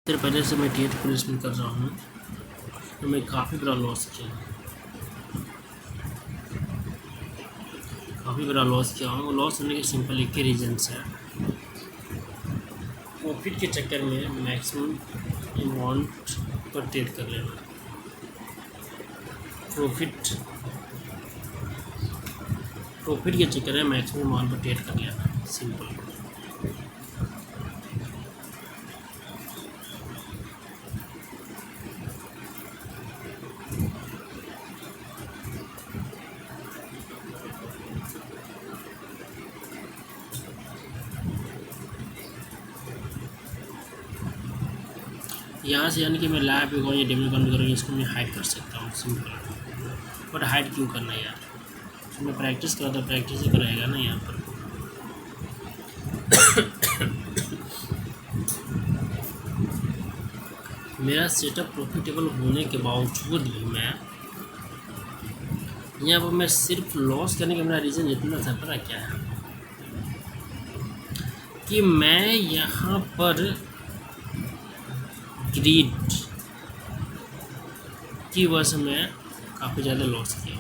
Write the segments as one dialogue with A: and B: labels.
A: देर पहले से मैं ट्रेड प्लेसमेंट कर रहा हूँ तो मैं काफ़ी बड़ा लॉस किया हूँ। लॉस होने के सिंपल एक ही रीजन्स है। प्रॉफिट के चक्कर में मैक्सिमम अमाउंट पर ट्रेड कर लेना। प्रॉफिट के चक्कर में मैक्सिमम अमाउंट पर ट्रेड कर लेना, सिंपल। यहाँ से यानी कि मैं लाइव पे या डेमो कॉल करूँगी, इसको मैं हाइड कर सकता हूँ, सिंपल। बट हाइड क्यों करना है यार? तो मैं प्रैक्टिस करता हूँ, प्रैक्टिस ही कराएगा ना यहाँ पर। मेरा सेटअप प्रॉफिटेबल होने के बावजूद भी मैं यहाँ पर मैं सिर्फ लॉस करने का मेरा रीज़न इतना था, पता क्या है कि मैं यहाँ पर ग्रीड की वजह से मैं काफ़ी ज़्यादा लॉस किया।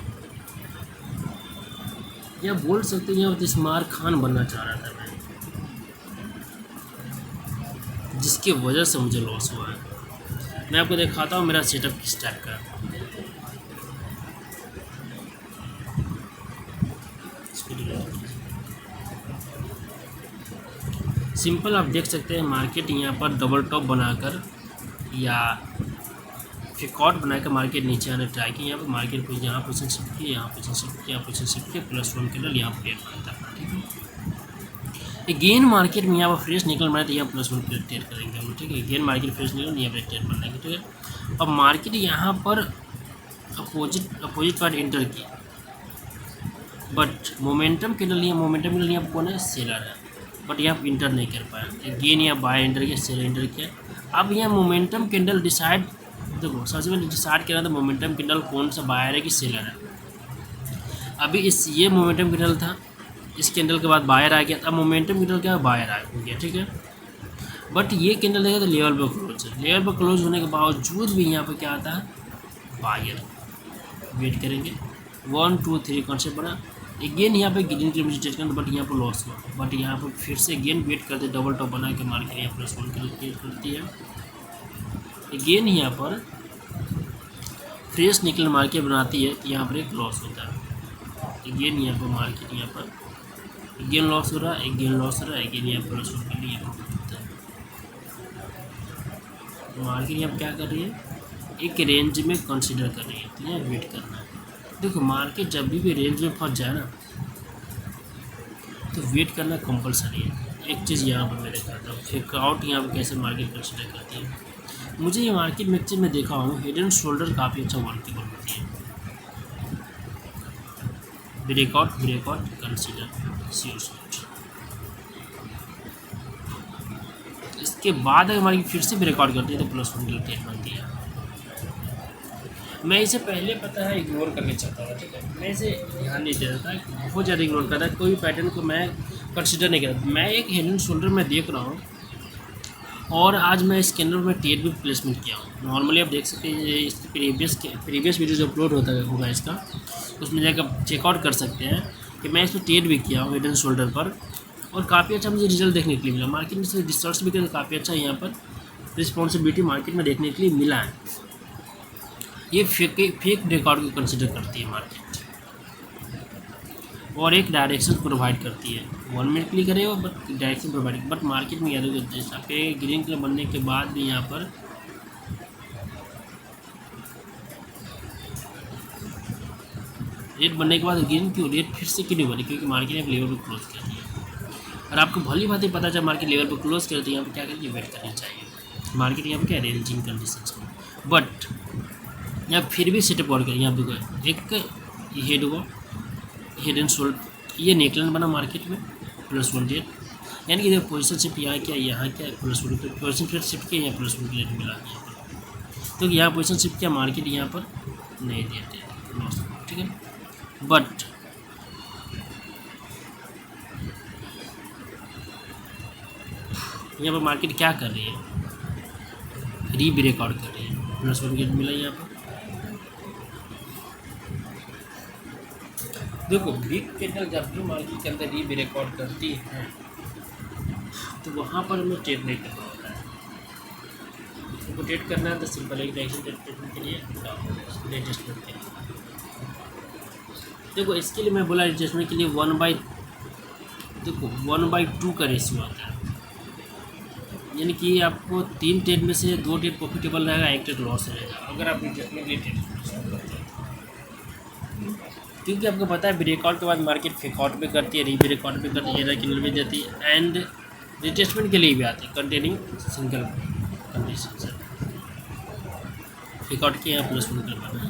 A: या बोल सकते हैं यहाँ स्मार्ट खान बनना चाह रहा था मैं, जिसकी वजह से मुझे लॉस हुआ है। मैं आपको दिखाता हूँ मेरा सेटअप किस टाइप का है। सिंपल आप देख सकते हैं मार्केट यहाँ पर डबल टॉप बनाकर या फिकॉट बनाकर मार्केट नीचे आने ट्राई की। यहाँ पर मार्केट को यहाँ पोजीशन शिफ्ट की, यहाँ पोजीशन शिफ्ट की, यहाँ पोजीशन शिफ्ट की, +1 कैंडल यहाँ पर बनता है, ठीक है। अगेन मार्केट में यहाँ पर फ्रेश निकल बनाए तो यहाँ +1 ट्रेड करेंगे हम, ठीक है। अगेन मार्केट फ्रेश निकल यहाँ पर ट्रेड बनाएंगे, ठीक है। अब मार्केट यहाँ पर अपोजिट पार्ट एंटर की, बट मोमेंटम कैंडल यहाँ पर कौन है? सेलर है, बट यहाँ पर इंटर नहीं कर पाया। अगेन यहाँ बाय एंटर किया, सेलर एंटर किया। अब यहाँ मोमेंटम कैंडल डिसाइड, देखो सबसे पहले डिसाइड करना था मोमेंटम कैंडल कौन सा बायर है कि सेलर है। अभी ये मोमेंटम कैंडल था, इस कैंडल के बाद बायर आ गया, अब मोमेंटम कैंडल क्या बायर हो गया, ठीक है। बट ये कैंडल देखा तो लेवल पर क्लोज है। लेवल पर क्लोज होने के बावजूद भी यहाँ पर क्या आता है? बायर। वेट करेंगे, 1 2 3 कॉन्सेप्ट बना। अगेन यहाँ पे ग्रीन कलर में ट्रेड करना, बट यहाँ पर लॉस हुआ। बट यहाँ पर फिर से अगेन वेट करते, डबल टॉप बना के मार्केट यहाँ +1 के लिए ट्रेड करती है। अगेन यहाँ पर फ्रेश निकल मार्केट बनाती है तो यहाँ पर एक लॉस होता है। अगेन यहाँ पर मार्केट यहाँ पर अगेन लॉस हो रहा है, अगेन लॉस हो रहा है, अगेन यहाँ पर +1 के लिए यहाँ पर होता है। मार्केट यहाँ पर क्या कर रही है? एक रेंज में कंसीडर कर रही है, तो यहाँ वेट करना है। देखो मार्केट जब भी रेंज में फंस जाए ना तो वेट करना कंपलसरी है। एक चीज़ यहाँ पर मैं दिखाता हूँ, फिकआउट यहाँ पर कैसे मार्केट कंसीडर करती है। मुझे ये मार्केट में एक चीज़ मैं देखा हूँ, हेड एंड शोल्डर काफ़ी अच्छा वर्केबल होती है। Breakout consider CO. इसके बाद अगर मार्केट फिर से ब्रेकआउट करती है तो +1 की ट्रेड बनती है। मैं इसे पहले पता है इग्नोर करके चलता था, ठीक है। मैं इसे ध्यान नहीं देता था, बहुत ज़्यादा इग्नोर करता था, कोई पैटर्न को मैं कंसीडर नहीं करता। मैं एक हेड एंड शोल्डर में देख रहा हूँ और आज मैं इस कैंडल में ट्रेड भी प्लेसमेंट किया हूँ। नॉर्मली आप देख सकते हैं इसके प्रीवियस वीडियो जो अपलोड होगा इसका, उसमें जाकर चेकआउट कर सकते हैं कि मैं इस पर ट्रेड भी किया हूँ हेड एंड शोल्डर पर, और काफ़ी अच्छा मुझे रिजल्ट देखने के लिए मिला। मार्केट में से रिसर्च भी करके काफ़ी अच्छा यहाँ पर रिस्पॉन्सिबिलिटी मार्केट में देखने के लिए मिला है। ये फेक ब्रेकआउट को कंसिडर करती है मार्केट और एक डायरेक्शन प्रोवाइड करती है। 1 मिनट के लिए करेगा but direction provide, but market में याद होगा जैसा पे ग्रीन कलर बनने के बाद भी यहाँ पर रेड बनने के बाद ग्रीन क्यों रेड फिर से क्यों नहीं बनी? क्योंकि मार्केट ने लेवल पर क्लोज कर दिया। और आपको भली बात ही पता चला मार्केट लेवल पर क्लोज करती है, यहाँ पर क्या करिए? वेट करनी चाहिए। मार्केट यहाँ पर क्या रेंजिंग कंडीशन में, बट यहाँ फिर भी सेटअप और कर यहाँ पे एक हेड हुआ, हेड एंड शोल्डर, ये नेकलाइन बना मार्केट में +1 रेट, यानी कि देखो पोजिशन शिफ्ट यहाँ क्या +1 पोजिशन शिफ्ट किया, यहाँ +1 रेट मिला यहाँ पर। तो यहाँ पोजिशन शिफ्ट किया, मार्केट यहाँ पर नहीं देते, ठीक है। बट यहाँ पर मार्केट क्या कर रही है? री ब्रेकआउट कर रही है, +1 गेट मिला यहाँ पर। देखो बिग कैंडल जब भी मार्केट के अंदर री ब्रेकआउट करती है तो वहाँ पर हमें ट्रेड नहीं करना होता है। तो ट्रेड करना है तो सिंपल एक डायरेक्शन ट्रेड के लिए एडजस्टमेंट के लिए। देखो इसके लिए मैं बोला एडजस्टमेंट के लिए 1/2 का रेशियो आता है, यानी कि आपको 3 ट्रेड में से 2 ट्रेड प्रॉफिटेबल रहेगा, 1 ट्रेड लॉस रहेगा अगर आप एडजस्टमेंट लिए ट्रेड करते हैं। क्योंकि आपको पता है ब्रेकआउट के बाद मार्केट फेकआउट भी करती है, री ब्रेकआउट भी करती है, एरर कैंडल भी देती है एंड रिटेस्टमेंट के लिए भी आती है कंटेनिंग सिंगल कंडीशन से। फेकआउट के यहाँ +1 कर पाना है,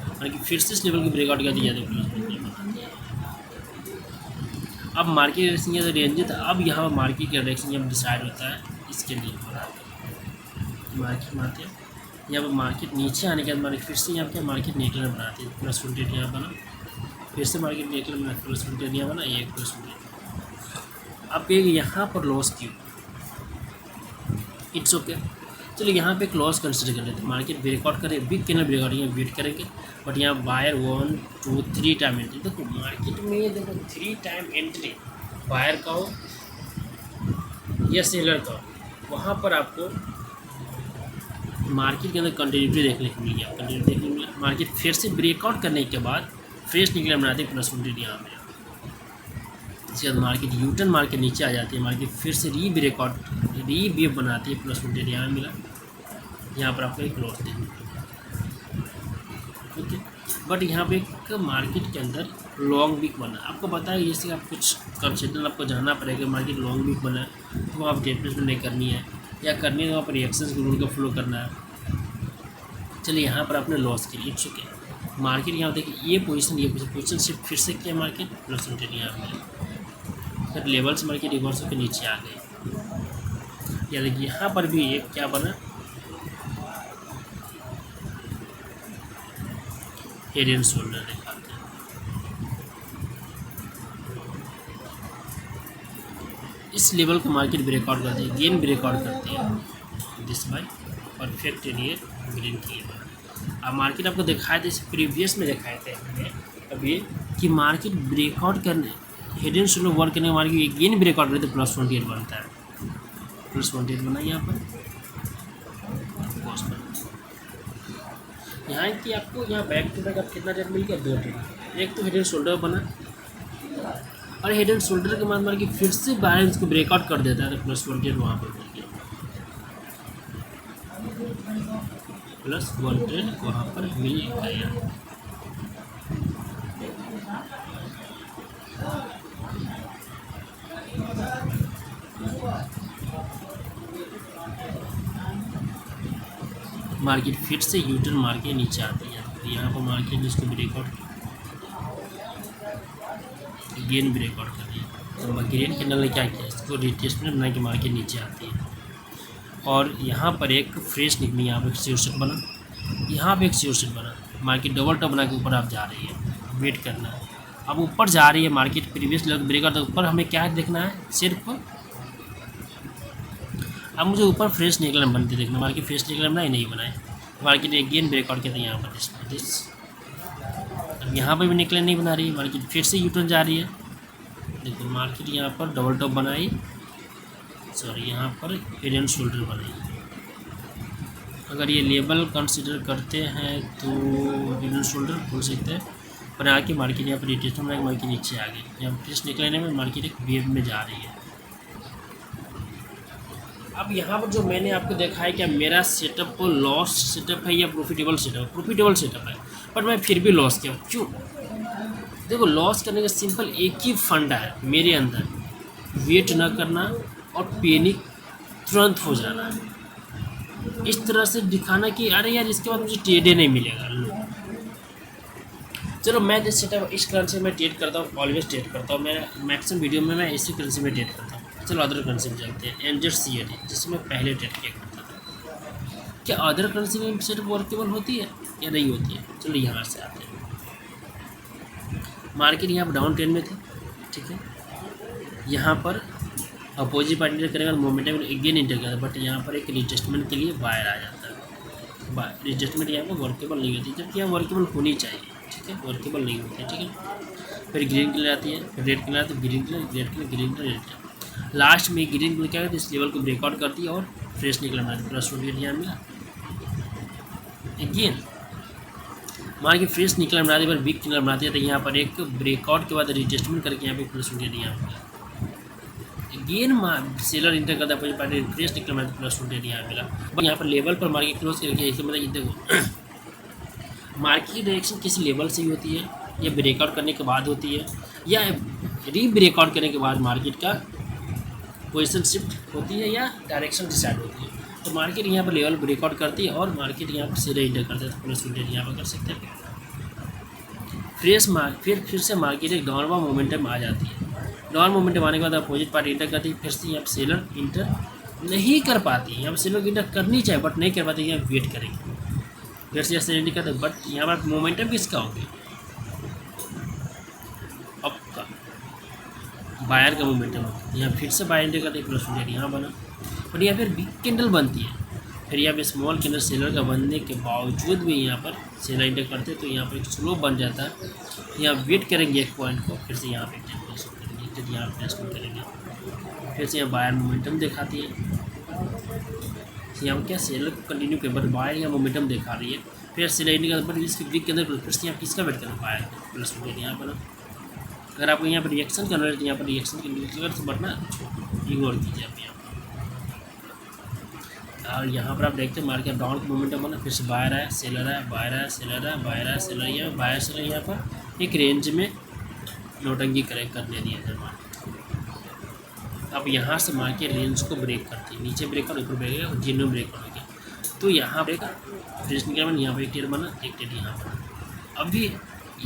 A: यानी कि फिर से इस लेवल की ब्रेकआउट कर दी जाती है +1 कर पाना है। अब मार्केट डायरेक्शन या रेंज था, अब यहाँ पर मार्केट का डायरेक्शन जब डिसाइड होता है इसके लिए मार्केट में आते हैं। यहाँ पर मार्केट नीचे आने के बाद मार्केट फिर से यहाँ पर मार्केट नेकलर बनाती है, +1 ट्रेड यहाँ बना, फिर से मार्केट नेकलर बना, +1 ट्रेड यहाँ बना, ये +1 ट्रेड। अब एक यहाँ पर लॉस क्यों, इट्स ओके। चलिए यहाँ पे एक लॉस कंसिडर कर लेते हैं। मार्केट ब्रेकआउट करे, बिग कैंडल ब्रेकआउट यहाँ वेट करेंगे, बट यहाँ बायर 1 2 3 टाइम एंट्री। देखो मार्केट में देखो 3 टाइम एंट्री बायर का हो या सेलर का हो, वहाँ पर आपको मार्केट के अंदर कंटिन्यूटी देखने को मिल गया, कंटिन्यूटी देखने को मिला। मार्केट फिर से ब्रेकआउट करने के बाद फ्रेश निकले बनाते +1 ट्रेड यहाँ पे। इसके बाद मार्केट यूटर्न मार्केट नीचे आ जाती है, मार्केट फिर से री वेव बनाती है, +1 ट्रेड यहाँ मिला। यहाँ पर आपको एक लॉस देखने को मिला, ओके। बट यहाँ पे एक मार्केट के अंदर लॉन्ग वीक बना, आपको पता है जैसे आप कुछ कंसिडर आपको जानना पड़ेगा। मार्केट लॉन्ग वीक बना है तो आप डेप्रेशन नहीं करनी है, या करनी है तो आप रिएक्शंस के रूल का फॉलो करना है। चलिए यहाँ पर आपने लॉस के लिए चुके, मार्केट यहाँ देखिए ये पोजीशन शिफ्ट फिर से किया, मार्केट +1 ट्रेड यहाँ पे फिर लेवल से मार्केट रिवर्स होकर नीचे आ गए। या देखिए यहाँ पर भी एक क्या बना, हेड एंड शोल्डर दिखाते हैं। इस लेवल को मार्केट ब्रेकआउट करती है, गेन ब्रेकआउट करती है this by perfect area green की। अब मार्केट आपको दिखाए थे, प्रीवियस में दिखाए थे हमने अभी कि मार्केट ब्रेकआउट करने हेड एंड शोल्डर वर्क करने मार्केट गेन ब्रेकआउट करते +1 ट्रेड बनता है, +1 ट्रेड बना यहाँ पर। यहाँ कि आपको यहाँ बैक टू बैक आप कितना ट्रेड मिल गया, 2 ट्रेड। एक तो हेड एंड शोल्डर बना और हेड एंड शोल्डर के बाद मार्केट फिर से बैलेंस को ब्रेकआउट कर देता है तो +1 ट्रेड वहाँ पर मिल गया, +1 ट्रेड वहाँ पर मिल गया। मार्केट फिर से यूटर्न मार्केट नीचे आती है, तो यहाँ पर मार्केट जिसको ब्रेकआउट गेन ब्रेकआउट कर रही है, तो ग्रीन कैंडल ने क्या किया, इसको रिटेस्टमेंट बना के मार्केट नीचे आती है। और यहाँ पर एक फ्रेश निकली, यहाँ पर एक शीर्षक बना, यहाँ पे एक शीर्षक बना, मार्केट डबल टॉप बना के ऊपर आप जा रही है, वेट करना है। अब ऊपर जा रही है मार्केट, प्रीवियस लेवल ब्रेकआउट तो ऊपर हमें क्या देखना है सिर्फ, अब मुझे ऊपर फ्रेश निकलना बनते देखना, मार्केट फ्रेश निकलना बना ही नहीं बनाए, मार्केट एक गेन ब्रेकआउट किया था यहाँ पर दिस। अब यहाँ पर भी निकलने नहीं बना रही, मार्केट फिर से यूटर्न जा रही है। देखो मार्केट यहाँ पर डबल टॉप बनाई, सॉरी यहाँ पर हेड एंड शोल्डर बनाई। अगर ये लेवल कंसिडर करते हैं तो हेड एंड शोल्डर बोल सकते हैं, बना के मार्केट यहाँ पर रिटेस्टमेंट बना के मार्केट नीचे आ गई। यहाँ फ्रेश निकलने में मार्केट एक वेव में जा रही है। अब यहाँ पर जो मैंने आपको देखा है क्या मेरा सेटअप को लॉस सेटअप है या प्रॉफिटेबल सेटअप, प्रॉफिटेबल सेटअप है, पर मैं फिर भी लॉस किया। क्यों? देखो लॉस करने का सिंपल एक ही फंडा है मेरे अंदर, वेट न करना और पैनिक तुरंत हो जाना, इस तरह से दिखाना कि अरे यार इसके बाद मुझे ट्रेड नहीं मिलेगा। लो चलो मैं जिस सेटअप इस करेंसी में ट्रेड करता हूँ, ऑलवेज ट्रेड करता हूँ, मैं मैक्सिमम वीडियो में मैं इसी करेंसी में ट्रेड करता हूँ। चलो अदर करेंसी में चलते हैं, NZCAD जिससे मैं पहले ट्रेड किया करता था। क्या अदर करेंसी में सेटअप वर्केबल होती है या नहीं होती है? चलो यहाँ से आते हैं। मार्केट यहाँ पर डाउन ट्रेंड में थी, ठीक है, यहाँ पर अपोजिट पार्टी इंटर करेगा तो मोमेंटम अगेन इंटर करेगा, बट यहाँ पर एक रिटेस्टमेंट के लिए बायर आ जाता है। रिटेस्टमेंट यहाँ पर वर्केबल नहीं होती, जबकि यहाँ वर्केबल होनी चाहिए, ठीक है, वर्केबल नहीं होती है, ठीक है। फिर ग्रीन कलर आती है, फिर रेड कलर आती है, green colour, red colour, green colour, red colour. Last में ग्रीन कलर क्या करती है, इस लेवल को ब्रेकआउट करती है और फ्रेश निकल रहा है प्लस 28 यहाँ मिला। अगेन मान के फ्रेश निकल बनाती है, पर वीक निकल बनाती है, तो यहाँ पर एक ब्रेकआउट के बाद रिटेस्टमेंट करके यहाँ पे प्लस 28 यहाँ मिला। अगेन सेलर इंटर करता है, पार्टी फ्रेश निकल बनाती है, प्लस 28 यहाँ मिला। बट यहाँ पर लेवल पर मार्केट क्लोज करके इसका मतलब देखो मार्केट डायरेक्शन किसी लेवल से ही होती है, या ब्रेकआउट करने के बाद होती है, या री ब्रेकआउट करने के बाद मार्केट का पोजीशन शिफ्ट होती है, या डायरेक्शन डिसाइड होती है। तो मार्केट यहाँ पर लेवल ब्रेकआउट करती है और मार्केट यहाँ पर सीधे इंटर करता है, तो प्लस 28 यहाँ पर कर सकते हैं। फिर से मार्केट एक डाउनवर्ड मोमेंटम आ जाती है। डाउन मोमेंटम आने के बाद अपोजिट पार्टी इंटर करती है, फिर से यहाँ पर सेलर इंटर नहीं कर पाती है। यहाँ पर सेलर इंटर करनी चाहिए बट नहीं कर पाती, यहाँ वेट करेंगे, फिर से सेलर इंटर करते, बट यहाँ पर मोमेंटम किसका होगी, अब का बायर का मोमेंटम होगा। यहाँ फिर से बायर इंटर करते, प्लस 28 यहाँ बना, बट यहाँ फिर बिग कैंडल बनती है। फिर यहाँ पे स्मॉल कैंडल सेलर का बनने के बावजूद भी यहाँ पर सेलर इंटर करते हैं, तो यहाँ पर एक स्लो बन जाता है। यहाँ वेट करेंगे एक पॉइंट को, फिर से यहाँ पे यहाँ प्लेसमेंट करेंगे, फिर से यहाँ बायर मोमेंटम दिखाती है। यहाँ क्या सेलर को कंटिन्यू कर, बट बायर यहाँ मोमेंटम दिखा रही है, फिर सेलर इंटर बट इसके वीक के अंदर फिर से यहाँ किसका वेट करना, बायर प्लस 28 यहाँ पर। अगर आपको यहाँ पर रिएक्शन करना है तो यहाँ पर रिएक्शन के लिए बटना इग्नोर कीजिए आप यहाँ पर। और यहाँ पर आप देखते हैं मार्केट डाउन का मोमेंटम बना, फिर से बायर आया, सेलर आया, बायर आया, सेलर आया, बायर आया, सेलर यहाँ बायर सेलर यहाँ पर एक रेंज में नोटंकी करेक्ट करने दिया था मार्केट। अब यहाँ से मार्केट रेंज को ब्रेक करती है, नीचे ब्रेक और ऊपर ब्रेक और जिनमें ब्रेक हो गया, तो यहाँ पे फ्रेश निकल यहाँ पर एक टेड बना, एक टेड यहाँ पर। अभी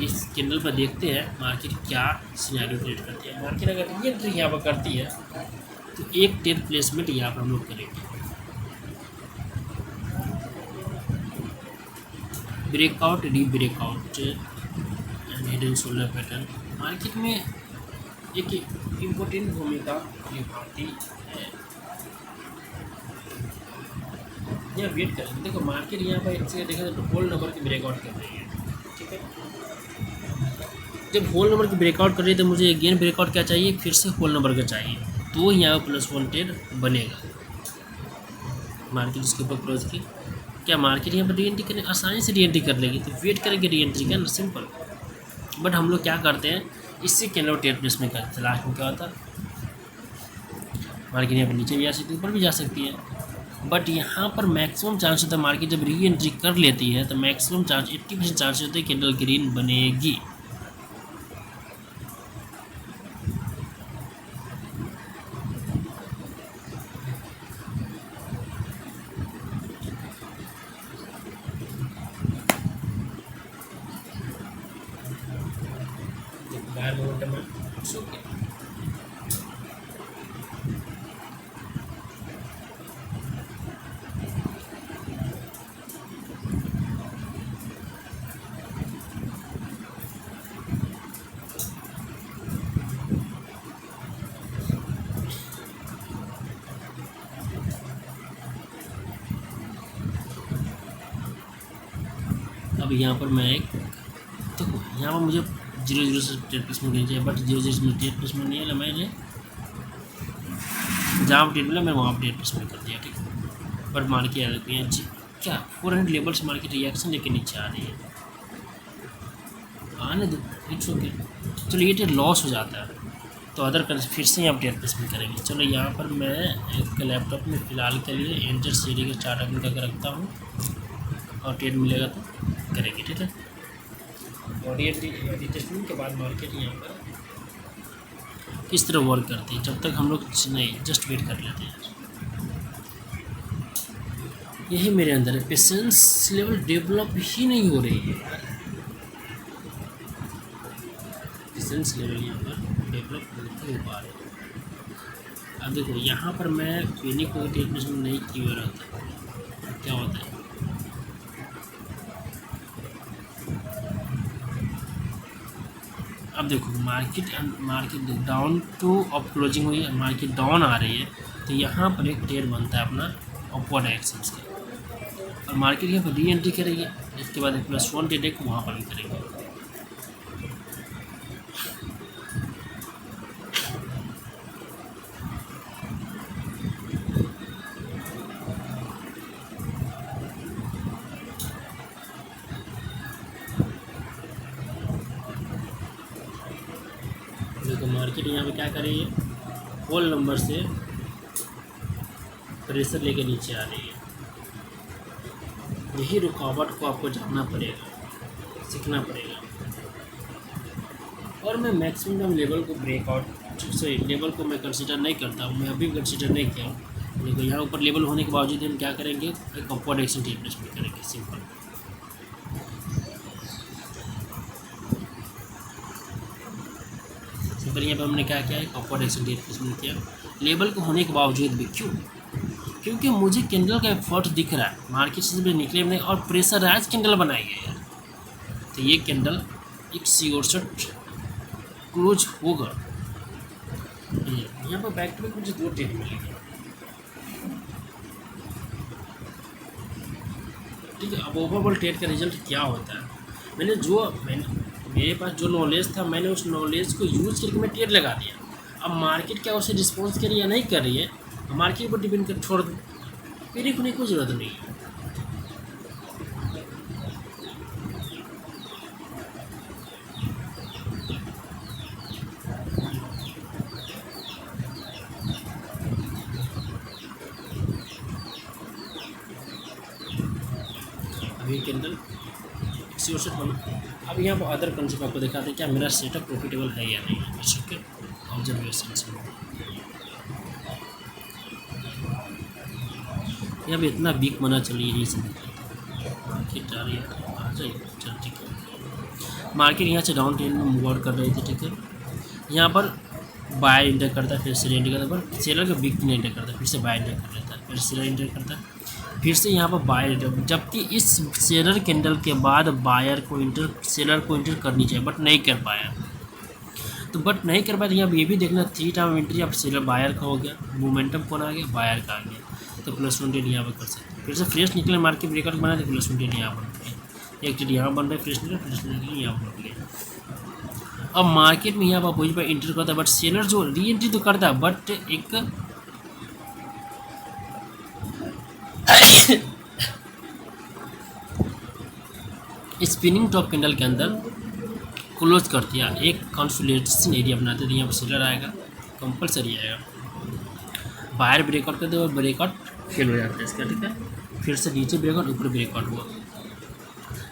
A: इस कैंडल पर देखते हैं मार्केट क्या सिनेरियो क्रिएट करती है। मार्केट अगर ये एंट्री यहाँ पर करती है तो एक टेड प्लेसमेंट यहाँ पर हम लोग करेंगे, ब्रेकआउट, री breakout and hidden shoulder pattern market में एक इम्पोर्टेंट भूमिका निभाती है। यहाँ वेट करें, देखो मार्केट यहाँ पर इससे देखा तो होल नंबर की ब्रेकआउट कर रही है, ठीक है। जब होल नंबर की ब्रेकआउट कर रही है तो मुझे अगेन ब्रेकआउट क्या चाहिए, फिर से होल नंबर का चाहिए, तो यहाँ प्लस 1 टेड बनेगा। मार्केट इसके ऊपर क्लोज की, क्या मार्केट यहाँ पर री एंट्री करने आसानी से री एंट्री कर लेगी, तो वेट करेंगे री एंट्री का ना, सिंपल। बट हम लोग क्या करते हैं, इससे कैंडल टेड प्लेसमेंट करते हैं। लास्ट में क्या होता है, मार्केट यहाँ पर नीचे भी आ सकती है, ऊपर भी जा सकती है, बट यहाँ पर मैक्सिमम चांस होता है मार्केट जब री एंट्री कर लेती है तो मैक्सिमम चांस 80% चांस होते हैं कैंडल ग्रीन बनेगी। बायर मोमेंटम है, इट्स ओके। अब यहाँ पर मैं एक तो यहाँ पर मुझे 0 से टेड प्लेसमेंट करनी चाहिए, बट 0 में टेड प्लेसमेंट नहीं है, मैंने जहाँ टेड मिला मैं वहाँ पर टेड प्लेसमेंट कर दिया, ठीक है। बट मार्केट क्या 400 लेवल से मार्केट रिएक्शन लेके नीचे आ रही है, आने दो, इट्स ओके। चलो ये टेड लॉस हो जाता है तो अदर कर फिर से यहाँ पर टेड प्लेसमेंट करेंगे। चलो यहाँ पर मैं एक लैपटॉप में फ़िलहाल के लिए एंटर सीडी का चार्ट अप करके रखता हूँ और टेड मिलेगा तो करेंगे, ठीक है। और ये टेस्टिंग के बाद मार्केट यहाँ पर किस तरह वर्क करती है, जब तक हम लोग नहीं जस्ट वेट कर लेते हैं। यही मेरे अंदर है, पेशेंस लेवल डेवलप ही नहीं हो रही है, पेशेंस लेवल यहाँ पर डेवलप नहीं हो पा रही है। अब देखो यहाँ पर मैं पेनी को टेक्निक नहीं किए हुए रहता, क्या होता है, अब देखो मार्केट डाउन टू अब क्लोजिंग हुई है, मार्केट डाउन आ रही है, तो यहाँ पर एक ट्रेड बनता है अपना अपवर्ड एक्शंस का, और मार्केट यहाँ पर री एंट्री करेगी, इसके बाद +1 ट्रेड को वहाँ पर भी करेंगे। देखो मार्केट यहाँ पे क्या कर रही है, होल नंबर से प्रेशर लेके नीचे आ रही है। यही रुकावट को आपको जानना पड़ेगा, सीखना पड़ेगा। और मैं मैक्सिमम लेवल को ब्रेकआउट से लेवल को मैं कंसीडर नहीं करता हूँ, मैं अभी भी कंसीडर नहीं किया हूँ। लेकिन यहाँ ऊपर लेवल होने के बावजूद हम क्या करेंगे, एक अपवर्ड एक्शन रिप्लेसमेंट करेंगे, सिंपल। सिंपल यहाँ पर हमने क्या किया, एक अपवर्ड एक्शन रिप्लेसमेंट किया लेवल को होने के बावजूद भी। क्यों? क्योंकि मुझे कैंडल का एफर्ट दिख रहा है, मार्केट से भी निकले नहीं और प्रेशराइज कैंडल बनाई गई है, तो ये कैंडल 168 क्लोज होगा। यहाँ पर बैक टू बैक मुझे 2 ट्रेड मिलेगी, ठीक है। अब ओवरऑल ट्रेड का रिजल्ट क्या होता है, मेरे पास जो नॉलेज था, मैंने उस नॉलेज को यूज करके मैं ट्रेड लगा दिया। अब मार्केट क्या उसे रिस्पॉन्स कर रही है या नहीं कर रही है, मार्केट पर डिपेंड कर, छोड़ दो, पैनिक होने की कोई ज़रूरत नहीं है। अभी कैंडल 168 बना। अब यहाँ पर अदर कंसेप्ट आपको दिखाते हैं क्या मेरा सेटअप प्रॉफिटेबल है या नहीं, ठीक है। ऑब्जर्वेशन से यहाँ पे इतना वीक मना चलिए, यही सब मार्केट आ रही है, आ जाइए, चल ठीक है। मार्केट यहाँ से डाउन ट्रेंड में मूव आउट कर रही थी, ठीक है। यहाँ पर बाय इंटर करता है, फिर सेलर इंटर करता है, पर सेलर का वीक नहीं इंटर करता है, फिर से बाय इंटर कर लेता है, फिर सेलर इंटर करता है, फिर से यहाँ पर बायर इंटर, जबकि इस सेलर कैंडल के बाद बायर को इंटर, सेलर को इंटर करनी चाहिए, बट नहीं कर पाया। तो बट नहीं कर पाया, तो यहाँ ये भी देखना 3 टाइम एंट्री, अब सेलर बायर का हो गया, मोमेंटम कौन आ गया, बायर का आ गया, तो +1 यहाँ पर कर सकते हैं। फिर से फ्रेश निकले, मार्केट ब्रेकआउट बना तो +1 यहाँ बन गया, एक ट्रेड यहाँ बन रहा है, फ्रेश निकले यहाँ बन गया। अब मार्केट में यहाँ पर पोजिशन पर इंटर करता है, बट सेलर जो री एंट्री तो करता है, बट एक स्पिनिंग टॉप कैंडल के अंदर क्लोज कर दिया, एक कंसोलिडेशन एरिया बनाते थे, यहाँ पर सेलर आएगा, कंपलसरी आएगा, बाहर ब्रेकआउट करते और ब्रेकआउट फेल हो जाता है इसका, ठीक है। फिर से नीचे ब्रेकआउट, ऊपर ब्रेकआउट हुआ,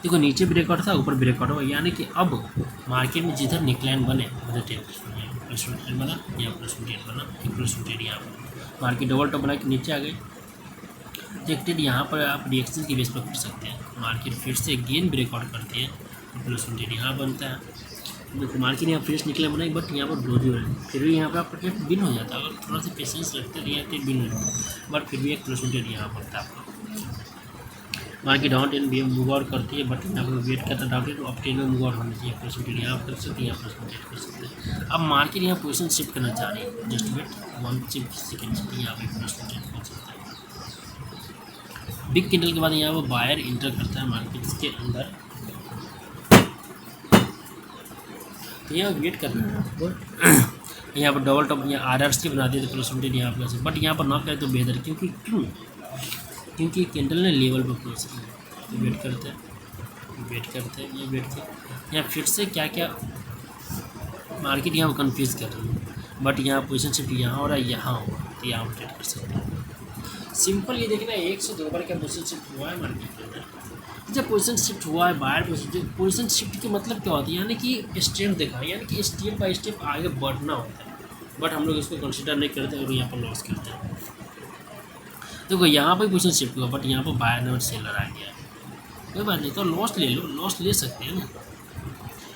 A: देखो नीचे ब्रेकआउट था, ऊपर ब्रेकआउट हुआ, यानी कि अब मार्केट में जिधर निकलाइन बने उधर +1 बना, यहाँ +1 बना, +1 यहाँ पर मार्केट डबल टॉप बना के नीचे आ गई। देखते यहाँ पर आप रिएक्शन की बेस पर कर सकते हैं, मार्केट फिर से गेन ब्रेकआउट करती है, +1 यहाँ बनता है। देखो मार्केट यहाँ फ्रेश निकले बनाई, बट यहाँ पर डोजी हो रही है, फिर भी यहाँ पर आपका ट्रेड बिन हो जाता है, अगर थोड़ा सा पेशेंस रखते तो यहाँ ट्रेड बिन हो जाता है, बट फिर भी एक +1 यहाँ बनता है आपका। मार्केट डाउन ट्रेंड भी मूव आउट करती है, बट यहाँ पर वेट करता है डाउन ट्रेंड, अप ट्रेंड में मूव आउट होना चाहिए, +1 यहाँ कर सकते हैं, यहाँ +1 कर सकते हैं। अब मार्केट यहाँ पोजिशन शिफ्ट करना चाह रही है, जस्ट वेट 1 सेकेंड से यहाँ पर +1 कर सकते हैं। बिग कैंडल के बाद यहाँ पर बायर इंटर करता है मार्केट के अंदर, तो यहाँ वेट करना है आपको। यहाँ पर डबल टॉप यहाँ RRC बना दिए तो +1 यहाँ पर, बट यहाँ पर ना करें तो बेहतर, क्योंकि कैंडल ने लेवल पर क्लोज किया, तो वेट करते हैं ये वेट कर, यहाँ फिर से क्या क्या मार्केट यहाँ कन्फ्यूज़ कर रही है, बट यहाँ पोजिशन शिफ्ट यहाँ हो रहा है, यहाँ हो, तो यहाँ पर ट्रेड कर सकते हैं। सिंपल ये देखना है, 1 से 2 बार क्या पोजिशन शिफ्ट हुआ है मार्केट के अंदर, जब पोजिशन शिफ्ट हुआ है बाहर, पोजिशन शिफ्ट के मतलब क्या होता है, यानी कि स्टेप देखा, यानी कि स्टेप बाय स्टेप आगे बढ़ना होता है, बट हम लोग इसको कंसिडर नहीं करते और यहाँ पर लॉस करते हैं। देखो यहाँ पर पोजिशन शिफ्ट हुआ, बट यहाँ पर बायर और सेलर आ गया, कोई बात नहीं, तो लॉस ले लो, लॉस ले सकते हैं ना।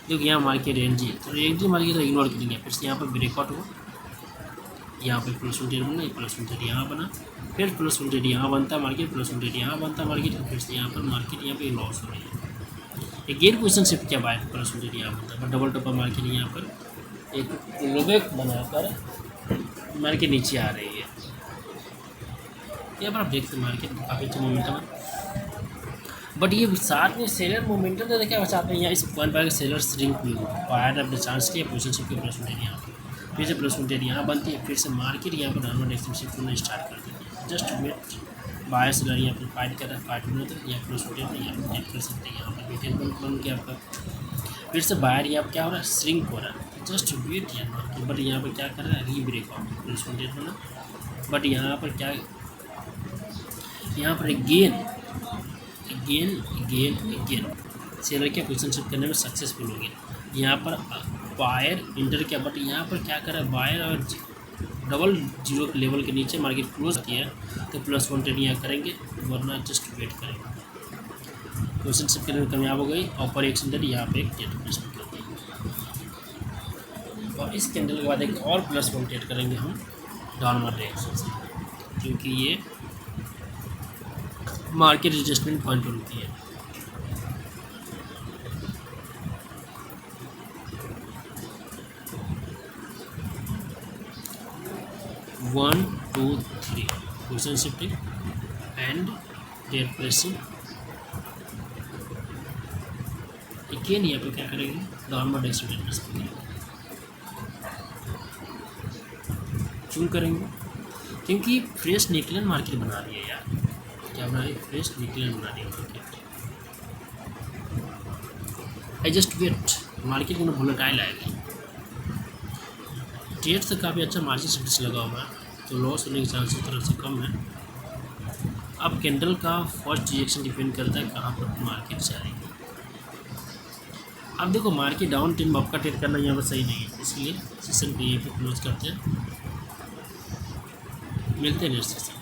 A: देखो यहाँ मार्केट रेंज है, तो रेंज मार्केट इग्नोर करेंगे, फिर से यहाँ पर ब्रेकआउट हुआ, यहाँ पर +1 बना, +1 यहाँ बना, फिर +1 यहाँ बनता है मार्केट, +1 यहाँ बनता है मार्केट, फिर से यहाँ पर मार्केट यहाँ पे लॉस हो रही है। अगेन पोजीशन शिफ्ट किया बाय प्लस 110 यहाँ होता है, पर डबल टॉप मार्केट यहाँ पर एक पुलबैक बनाकर मार्केट नीचे आ रही है। यहाँ पर आप देखते हैं मार्केट काफ़ी अच्छा मोमेंटम है, बट ये साथ में सेलर मोमेंटम तो देखा चाहते हैं यहाँ इस पॉइंट पर सेलर श्रिंक भी हो बायर अपने चांस किया पोजीशन शिफ्ट के प्लस 110 यहाँ पर, फिर से प्लस 110 यहाँ बनती है, फिर से मार्केट यहाँ पर डाउनवर्ड एक्शन शिफ्ट होना स्टार्ट कर देती है। जस्ट वेट, बायर सेलर यहाँ पर फाइट कर रहा है, फाइट होने तो यहाँ प्लस 110 यहाँ पर टेक कर सकते हैं। यहाँ पर डिटेल बन के आपका फिर से बायर यहाँ पर क्या हो रहा है, श्रिंक हो रहा है। जस्ट वेट यहाँ मार्केट, बट यहाँ पर क्या कर रहा है, री ब्रेक आउट प्लस 110 होना, बट यहाँ पर क्या, यहाँ पर अगेन सेलर के पोजीशन शिफ्ट करने में सक्सेसफुल हो गया। यहाँ पर बायर इंटर किया, बट यहाँ पर क्या करा, बायर और डबल जीरो लेवल के नीचे मार्केट क्लोज किया तो प्लस 110 यहाँ करेंगे, वरना जस्ट वेट करेंगे। पोजीशन शिफ्ट करने में कामयाब हो गई, ऑपर एक सेंटर यहाँ पे एक डेट प्लेसमेंट कर दी, और इस कैंडल के बाद एक और प्लस 110 करेंगे हम डाउनवर्ड डायरेक्शन से, क्योंकि ये मार्केट एडजस्टमेंट पॉइंट पर होती है। One two three position shifting and date placing. Again यहाँ पे क्या करेंगे, डाउनवर्ड डायरेक्शन क्यों करेंगे, क्योंकि फ्रेश निकलन मार्केट बना रही है यार, क्या बना रही है, फ्रेश निकलन बना रही है market. I just wait, market में वोलेटाइल आएगी, ट्रेड से काफ़ी अच्छा मार्जिन सर्विस लगा हुआ है, तो लॉस होने के चांसेस तरफ से कम है। अब कैंडल का फर्स्ट रिएक्शन डिपेंड करता है कहाँ पर मार्केट जाएगी। अब देखो मार्केट डाउन ट्रेंड में आपका ट्रेड करना यहाँ पर सही नहीं है, इसलिए सेशन को यहीं पर क्लोज करते हैं। मिलते हैं नेक्स्ट सेशन।